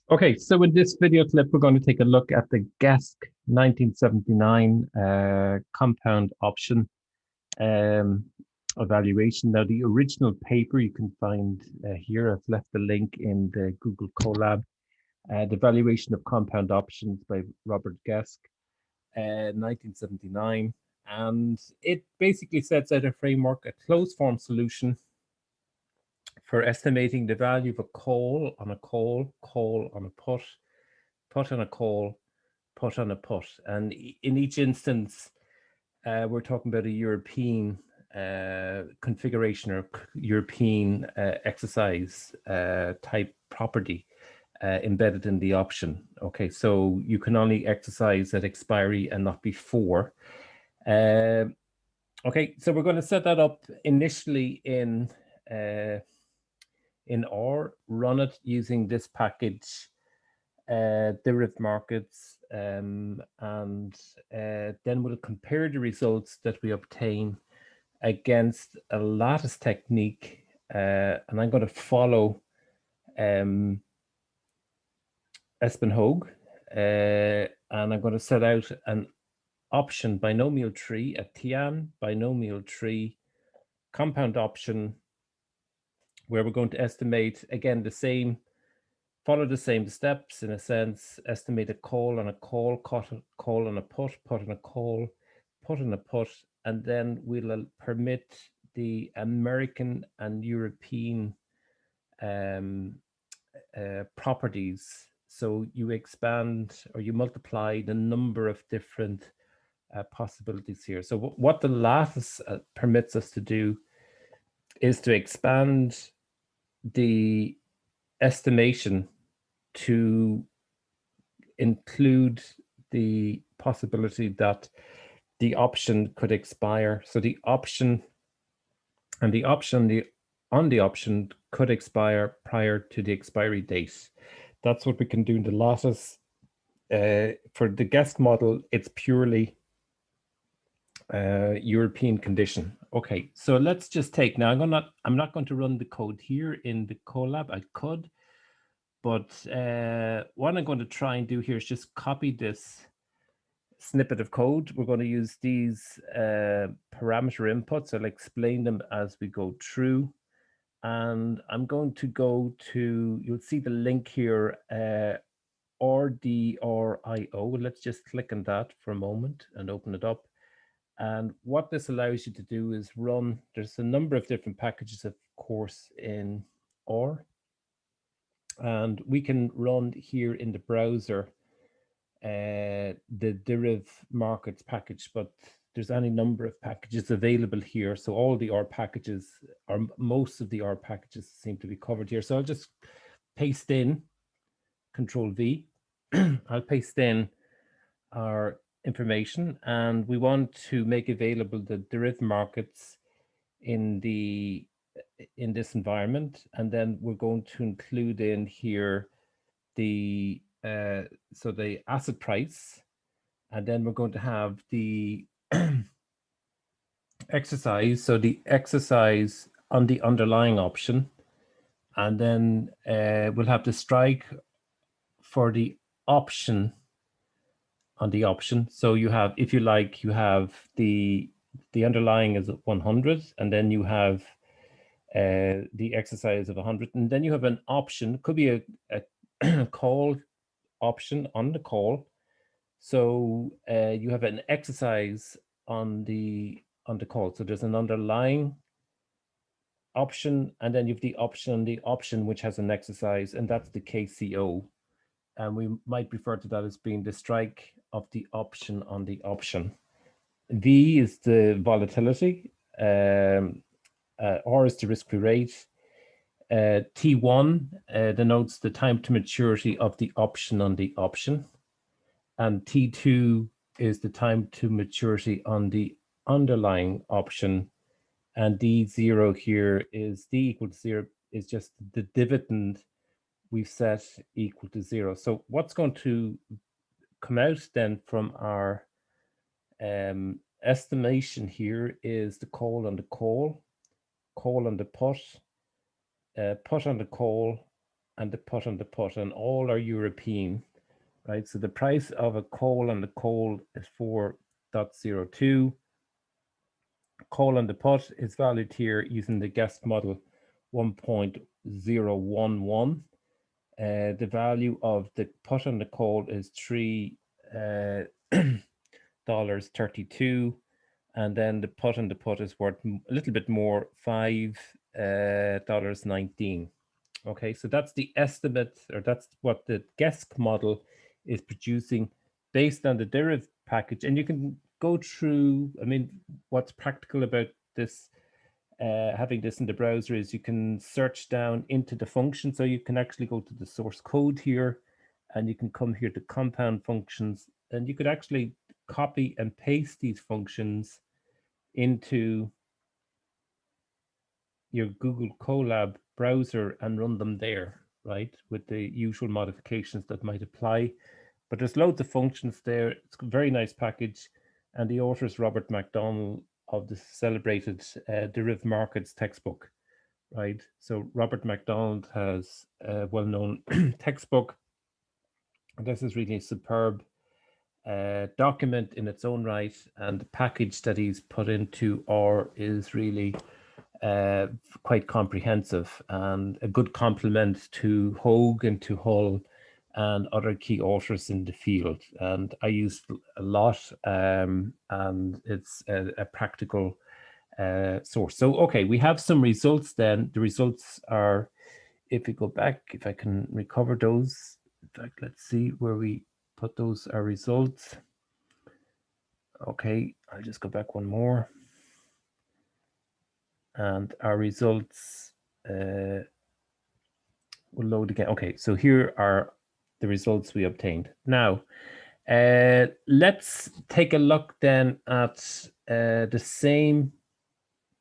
Okay, so in this video clip, we're going to take a look at the Geske 1979 compound option um, evaluation. Now, the original paper you can find here. I've left the link in the Google Colab. The valuation of compound options by Robert Geske, 1979. And it basically sets out a framework, a closed form solution for estimating the value of a call on a call, call on a put on a call, put on a put. And in each instance, we're talking about a European configuration or European exercise type property embedded in the option. Okay, so you can only exercise at expiry and not before. Okay, so we're going to set that up initially in R, run it using this package, derivative markets, and then we'll compare the results that we obtain against a lattice technique, and I'm going to follow Espen Haug, and I'm going to set out an option binomial tree, a Tian binomial tree, compound option, where we're going to estimate, again, follow the same steps in a sense, estimate a call on a call, call on a put on a call, put on a put, and then we'll permit the American and European properties. So you expand or you multiply the number of different possibilities here. So what the lattice permits us to do is to expand the estimation to include the possibility that the option could expire. So the option and the option on the option could expire prior to the expiry date. That's what we can do in the lattice. For the Geske model, it's purely European condition. Okay, so let's just take now. I'm not going to run the code here in the Colab. I could, but what I'm going to try and do here is just copy this snippet of code. We're going to use these parameter inputs. I'll explain them as we go through. And I'm going to go to, you'll see the link here, RDRIO. Let's just click on that for a moment and open it up. And what this allows you to do is run, there's a number of different packages, of course, in R. And we can run here in the browser the derivative markets package, but there's any number of packages available here. So all the R packages, or most of the R packages, seem to be covered here. So I'll just paste in Control V. I'll paste in our information, and we want to make available the derivative markets in this environment, and then we're going to include in here the so the asset price, and then we're going to have the exercise, so the exercise on the underlying option, and then we'll have the strike for the option on the option. So you have, if you like, you have the underlying is 100, and then you have the exercise of 100, and then you have an option, could be a call option on the call. So you have an exercise on the call. So there's an underlying option, and then you have the option on the option, which has an exercise, and that's the KCO. And we might refer to that as being the strike of the option on the option. V is the volatility, R is the risk-free rate, T1 denotes the time to maturity of the option on the option, and T2 is the time to maturity on the underlying option, and D0 here is D equal to 0 is just the dividend we've set equal to 0. So what's going to come out then from our estimation here is the call on the call, call on the put on the call, and the put and the put, and all are European, right? So the price of a call on the call is 4.02. Call on the put is valued here using the Geske model 1.011. The value of the put on the call is $3.32, and then the put on the put is worth a little bit more, $5.19. Okay, so that's the estimate, or that's what the Geske model is producing based on the derivative package. And you can go through, I mean, what's practical about this, having this in the browser, is you can search down into the function. So you can actually go to the source code here, and you can come here to compound functions, and you could actually copy and paste these functions into your Google Colab browser and run them there, right? With the usual modifications that might apply. But there's loads of functions there. It's a very nice package. And the author is Robert MacDonald of the celebrated Derivative Markets textbook, right? So Robert MacDonald has a well-known textbook. And this is really a superb document in its own right. And the package that he's put into R is really quite comprehensive and a good complement to Haug and to Hull and other key authors in the field. And I use a lot, and it's a practical source. So, okay, we have some results then. The results are, if we go back, if I can recover those. In fact, let's see where we put those, our results. Okay, I'll just go back one more. And our results will load again. Okay, so here are the results we obtained. Now, let's take a look then at the same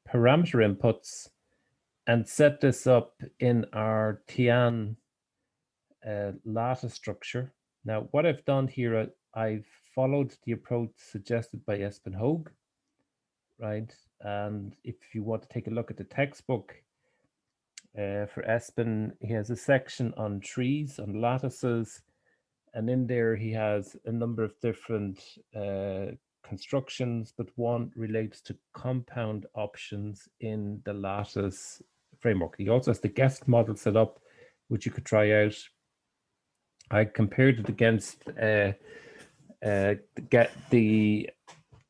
parameter inputs and set this up in our Tian lattice structure. Now, what I've done here, I've followed the approach suggested by Espen Haug, right? And if you want to take a look at the textbook for Espen, he has a section on trees, on lattices, and in there he has a number of different constructions, but one relates to compound options in the lattice framework. He also has the Geske model set up, which you could try out. I compared it against get the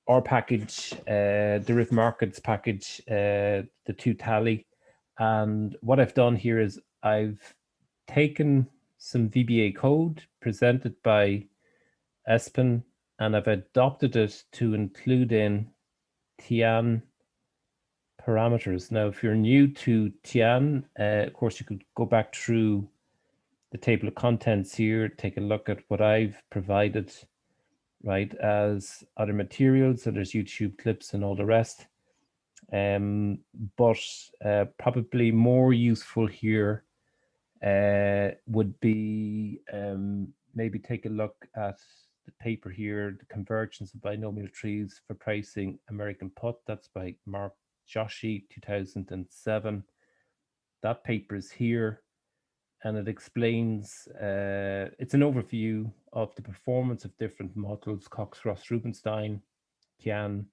R package, derivative markets package, the two tally. And what I've done here is I've taken some VBA code presented by Espen, and I've adopted it to include in Tian parameters. Now, if you're new to Tian, of course, you could go back through the table of contents here, take a look at what I've provided, right, as other materials. So there's YouTube clips and all the rest. But probably more useful here would be maybe take a look at the paper here, The Convergence of Binomial Trees for Pricing American Put. That's by Mark Joshi, 2007. That paper is here, and it explains, it's an overview of the performance of different models, Cox, Ross, Rubinstein, Tian,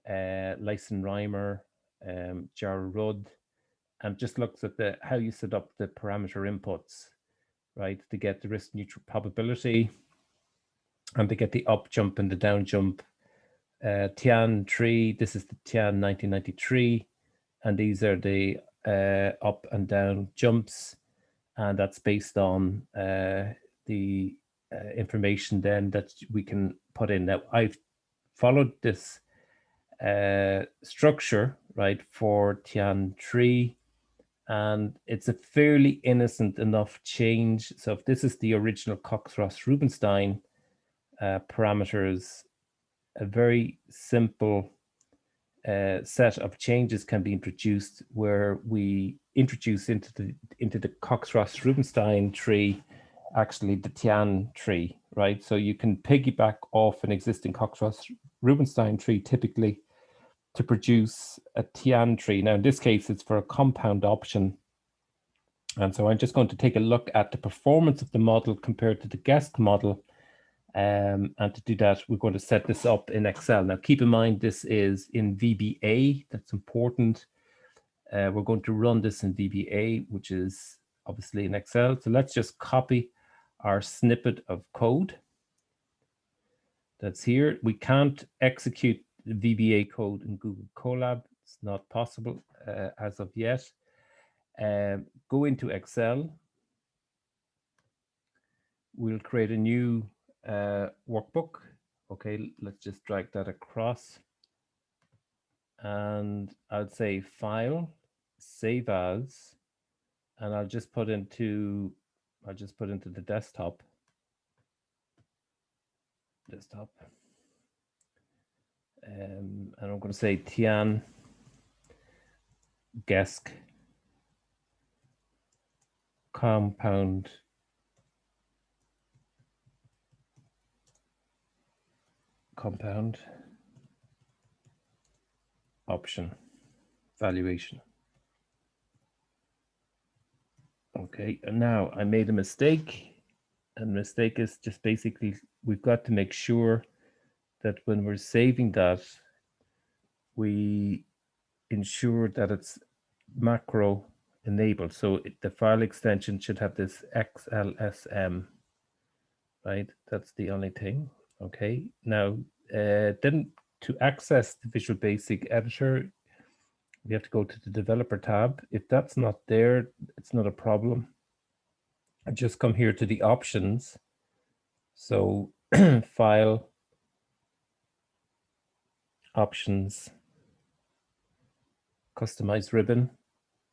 Lysen-Reimer, Jar-Rudd, and just looks at how you set up the parameter inputs, right, to get the risk neutral probability and to get the up jump and the down jump. Tian tree, this is the Tian 1993, and these are the up and down jumps, and that's based on the information then that we can put in. Now, I've followed this structure, right, for Tian tree, and it's a fairly innocent enough change. So if this is the original Cox-Ross-Rubinstein parameters, a very simple set of changes can be introduced where we introduce into the Cox-Ross-Rubinstein tree actually the Tian tree, right? So you can piggyback off an existing Cox-Ross-Rubinstein tree typically to produce a Tian tree. Now in this case it's for a compound option And so I'm just going to take a look at the performance of the model compared to the Geske model. And to do that, we're going to set this up in Excel. Now, keep in mind, this is in VBA. That's important. We're going to run this in VBA, which is obviously in Excel. So let's just copy our snippet of code that's here. We can't execute the VBA code in Google Colab. It's not possible as of yet. Go into Excel. We'll create a new workbook. Okay, let's just drag that across. And I'll say File, Save As, and I'll just put into the desktop. And I'm going to say Tian Geske compound option valuation. Okay, and now I made a mistake, and the mistake is just basically we've got to make sure that when we're saving that, we ensure that it's macro enabled. So the file extension should have this XLSM, right? That's the only thing. Okay, now then to access the Visual Basic editor, we have to go to the developer tab. If that's not there, it's not a problem. I just come here to the options. So file, options, customize ribbon.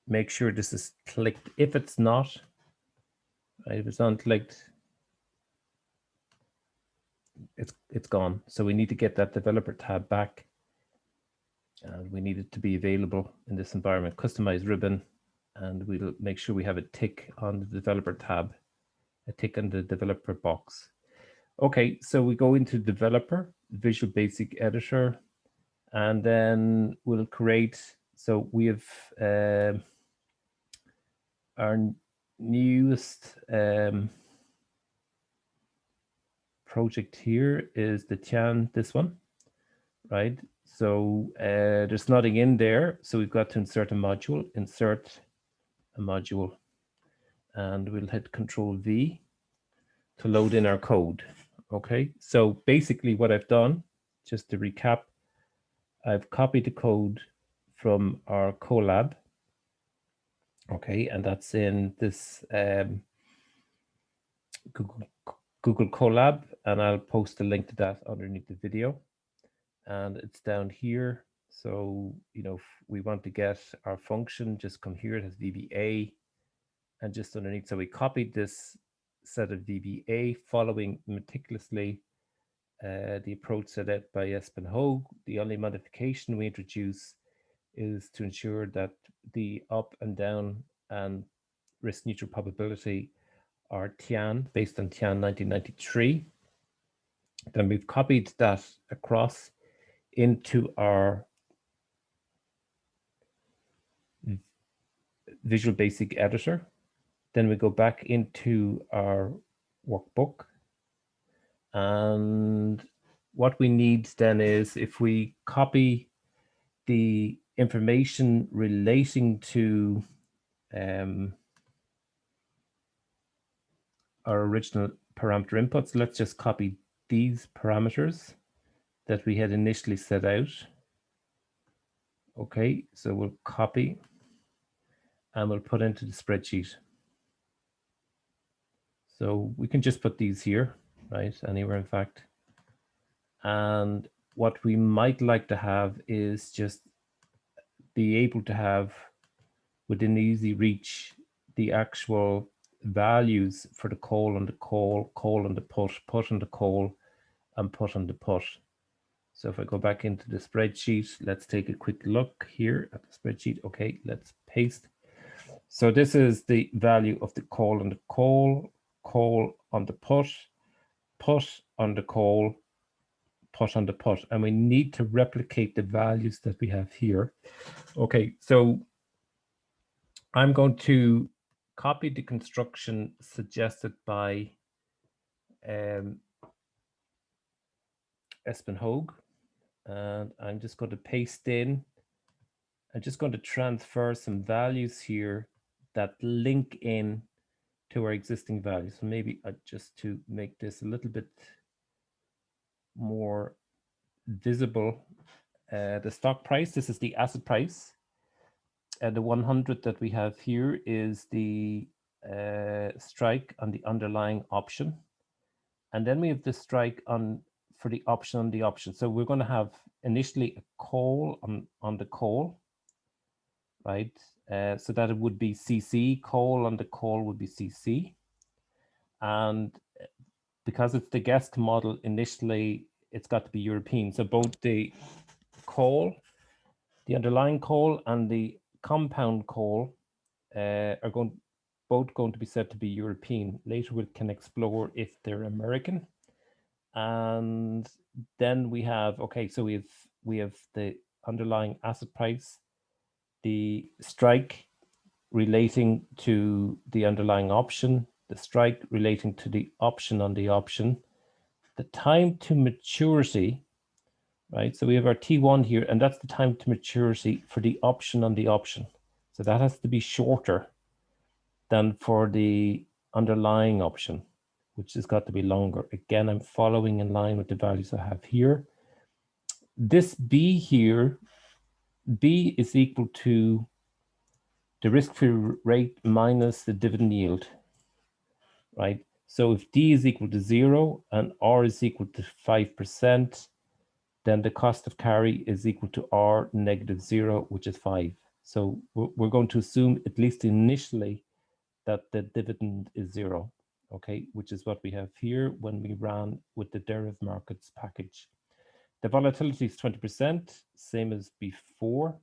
Make sure this is clicked. If it's not, right, if it's unclicked, it's gone. So we need to get that developer tab back. And we need it to be available in this environment. Customize ribbon, and we'll make sure we have a tick on the developer tab, a tick on the developer box. Okay, so we go into developer, Visual Basic Editor, and then we'll create, so we have our newest project here is the Tian, this one, right? So there's nothing in there, so we've got to insert a module, and we'll hit Control V to load in our code. Okay, so basically what I've done, just to recap, I've copied the code from our Colab. Okay, and that's in this Google Colab, and I'll post a link to that underneath the video. And it's down here. So, you know, if we want to get our function, just come here, it has VBA, and just underneath. So we copied this set of VBA following meticulously the approach set out by Espen Haug. The only modification we introduce is to ensure that the up and down and risk neutral probability are Tian, based on Tian 1993. Then we've copied that across into our Visual Basic Editor. Then we go back into our workbook. And what we need then is, if we copy the information relating to our original parameter inputs, let's just copy these parameters that we had initially set out. Okay, so we'll copy and we'll put into the spreadsheet. So we can just put these here, right, anywhere in fact. And what we might like to have is just be able to have within easy reach the actual values for the call on the call, call on the put on the call, and put on the put. So if I go back into the spreadsheet, let's take a quick look here at the spreadsheet. Okay, let's paste. So this is the value of the call on the call, call on the put on the call, put on the put, and we need to replicate the values that we have here. Okay, so I'm going to copied the construction suggested by Espen Haug, and I'm just going to paste in. I'm just going to transfer some values here that link in to our existing values. So maybe just to make this a little bit more visible, the stock price, this is the asset price. And the 100 that we have here is the strike on the underlying option. And then we have the strike for the option on the option. So we're going to have initially a call on the call, right? So that it would be CC, call on the call would be CC. And because it's the Geske model, initially it's got to be European. So both the call, the underlying call and the compound call are both going to be said to be European. Later we can explore if they're American. And then we have, okay, so we have the underlying asset price, the strike relating to the underlying option, the strike relating to the option on the option, the time to maturity, right? So we have our T1 here, and that's the time to maturity for the option on the option. So that has to be shorter than for the underlying option, which has got to be longer. Again, I'm following in line with the values I have here. This B here, B is equal to the risk-free rate minus the dividend yield, right? So if D is equal to 0 and R is equal to 5%, then the cost of carry is equal to R negative 0, which is 5. So we're going to assume, at least initially, that the dividend is 0, okay, which is what we have here when we ran with the derivative markets package. The volatility is 20%, same as before.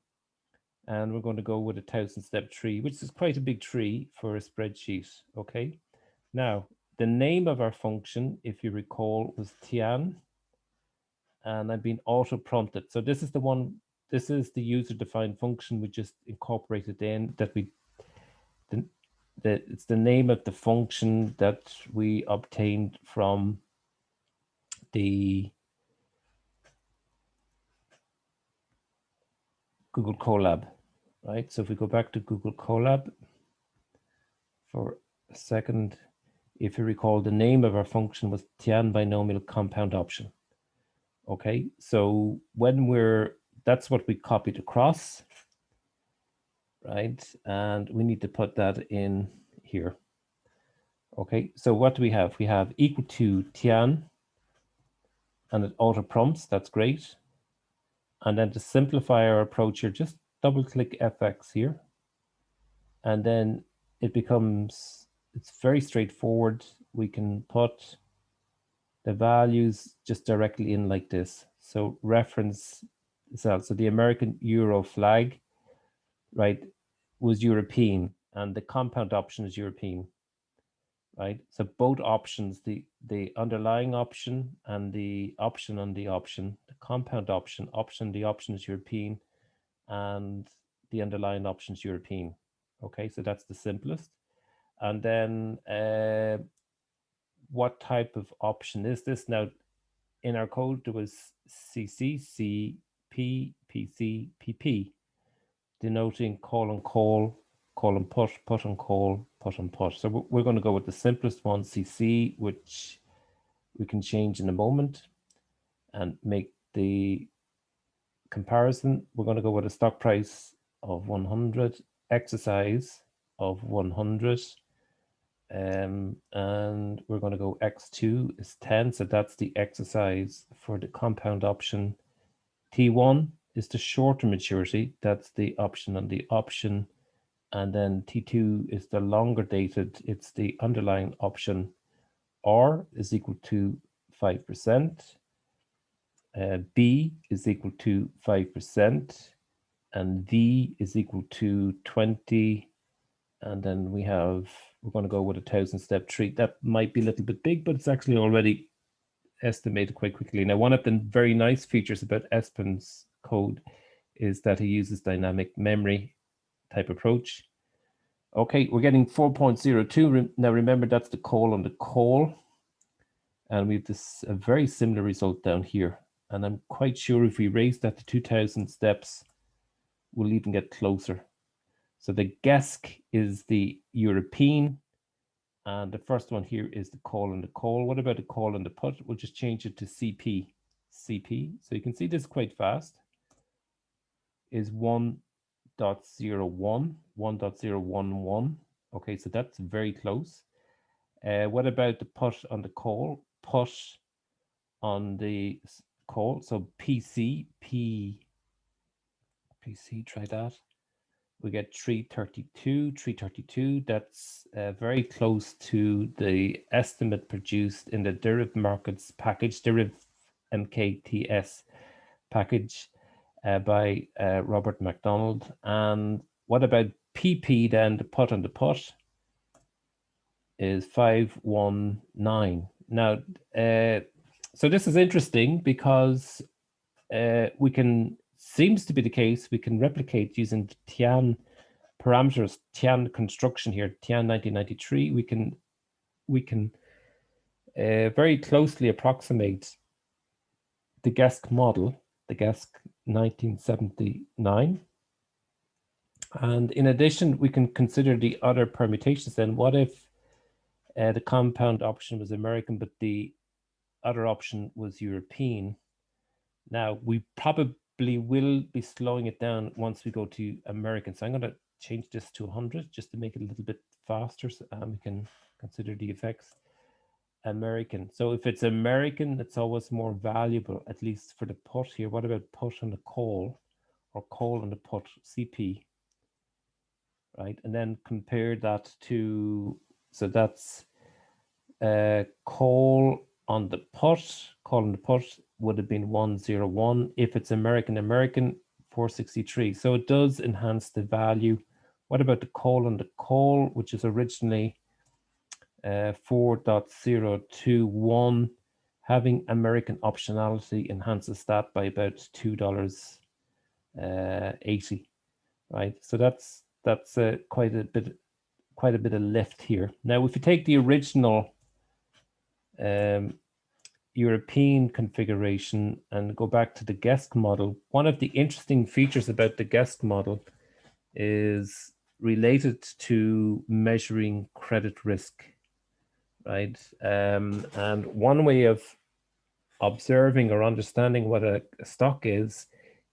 And we're going to go with a 1,000-step tree, which is quite a big tree for a spreadsheet, okay? Now, the name of our function, if you recall, was Tian, and I've been auto-prompted. So this is the one, this is the user-defined function we just incorporated in, that it's the name of the function that we obtained from the Google Colab, right? So if we go back to Google Colab for a second, if you recall, the name of our function was Tian binomial compound option. Okay, so when that's what we copied across, right? And we need to put that in here. Okay, so what do we have? We have equal to Tian, and it auto prompts, that's great. And then to simplify our approach here, just double click FX here. And then it becomes, it's very straightforward. We can put the values just directly in like this. So reference cell. So the American Euro flag, right, was European, and the compound option is European, right? So both options, the underlying option and the option on the option, the compound option, the option is European, and the underlying option is European. Okay, so that's the simplest. And then what type of option is this? Now, in our code, there was CC, CP, PC, PP, denoting call on call, call on put on call, put on put. So we're going to go with the simplest one, CC, which we can change in a moment and make the comparison. We're going to go with a stock price of 100, exercise of 100, and we're going to go X2 is 10, so that's the exercise for the compound option. T1 is the shorter maturity, that's the option on the option, and then T2 is the longer dated, it's the underlying option. R is equal to 5%, B is equal to 5%, and V is equal to 20, and then we're going to go with a 1,000-step tree. That might be a little bit big, but it's actually already estimated quite quickly. Now, one of the very nice features about Espen's code is that he uses dynamic memory type approach. Okay, we're getting 4.02. Now remember, that's the call on the call. And we have this a very similar result down here. And I'm quite sure if we raise that to 2000 steps, we'll even get closer. So the Geske is the European, and the first one here is the call and the call. What about the call and the put? We'll just change it to CP. CP. So you can see this quite fast. Is 1.01, 1.011. Okay, so that's very close. What about the put on the call? Put on the call. So PC, try that. We get 332. That's very close to the estimate produced in the derivative markets package, derivative MKTS package by Robert MacDonald. And what about PP then? The put on the put is 519. Now, so this is interesting because we can, seems to be the case, we can replicate using Tian parameters, Tian construction here, Tian 1993. We can very closely approximate the Geske model, the Geske 1979. And in addition, we can consider the other permutations then. What if the compound option was American, but the other option was European? Now, we probably will be slowing it down once we go to American. So I'm going to change this to 100 just to make it a little bit faster, so we can consider the effects. American. So if it's American, it's always more valuable, at least for the put here. What about put on the call, or call on the put, CP? Right, and then compare that to, so that's call on the put would have been 101. If it's American, 463. So it does enhance the value. What about the call on the call, which is originally 4.021? Having American optionality enhances that by about $2.80, right? So that's quite a bit of lift here. Now, if you take the original European configuration and go back to the Geske model, one of the interesting features about the Geske model is related to measuring credit risk, right? And one way of observing or understanding what a stock is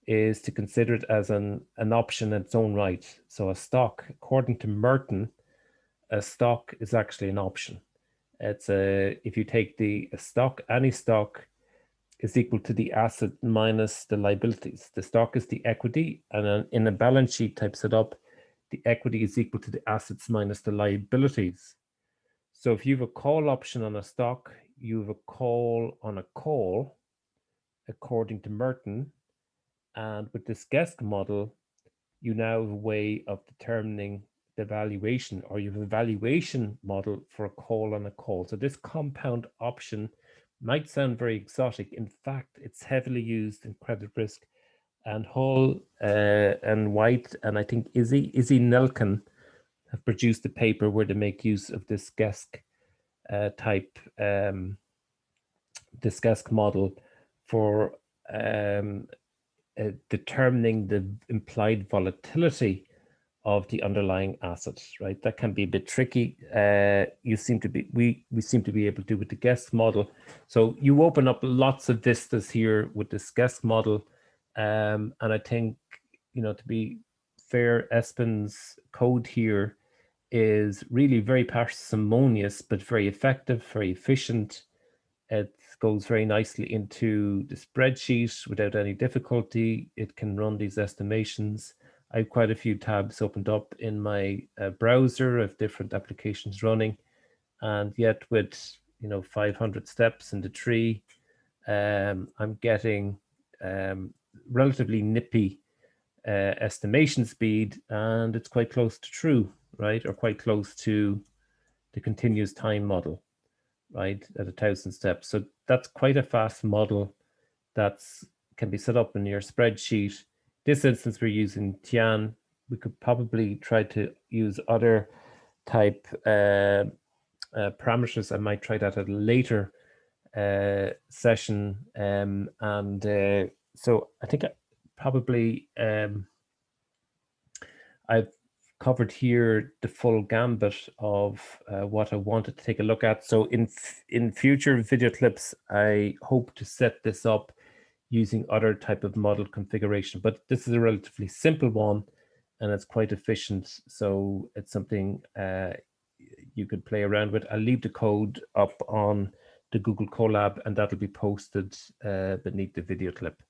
to consider it as an option in its own right. So a stock, according to Merton, a stock is actually an option. It's if you take a stock, any stock is equal to the asset minus the liabilities. The stock is the equity, and in a balance sheet type setup, the equity is equal to the assets minus the liabilities. So if you have a call option on a stock, you have a call on a call, according to Merton. And with this Geske model, you now have a way of determining the valuation, or you have a valuation model for a call on a call. So this compound option might sound very exotic. In fact, it's heavily used in credit risk. And Hall and White, and I think Izzy Nelken have produced a paper where they make use of this Geske type, this Geske model for determining the implied volatility of the underlying assets, right? That can be a bit tricky. We seem to be able to do with the Geske model. So you open up lots of vistas here with this Geske model. And I think, to be fair, Espen's code here is really very parsimonious, but very effective, very efficient. It goes very nicely into the spreadsheet without any difficulty. It can run these estimations. I have quite a few tabs opened up in my browser of different applications running, and yet with 500 steps in the tree, I'm getting relatively nippy estimation speed, and it's quite close to true, right? Or quite close to the continuous time model, right, at 1,000 steps. So that's quite a fast model that can be set up in your spreadsheet. This instance, we're using Tian we could probably try to use other type parameters. I might try that at a later session. So I think probably I've covered here the full gambit of what I wanted to take a look at. So in future video clips, I hope to set this up using other type of model configuration, but this is a relatively simple one and it's quite efficient. So it's something you could play around with. I'll leave the code up on the Google Colab and that'll be posted beneath the video clip.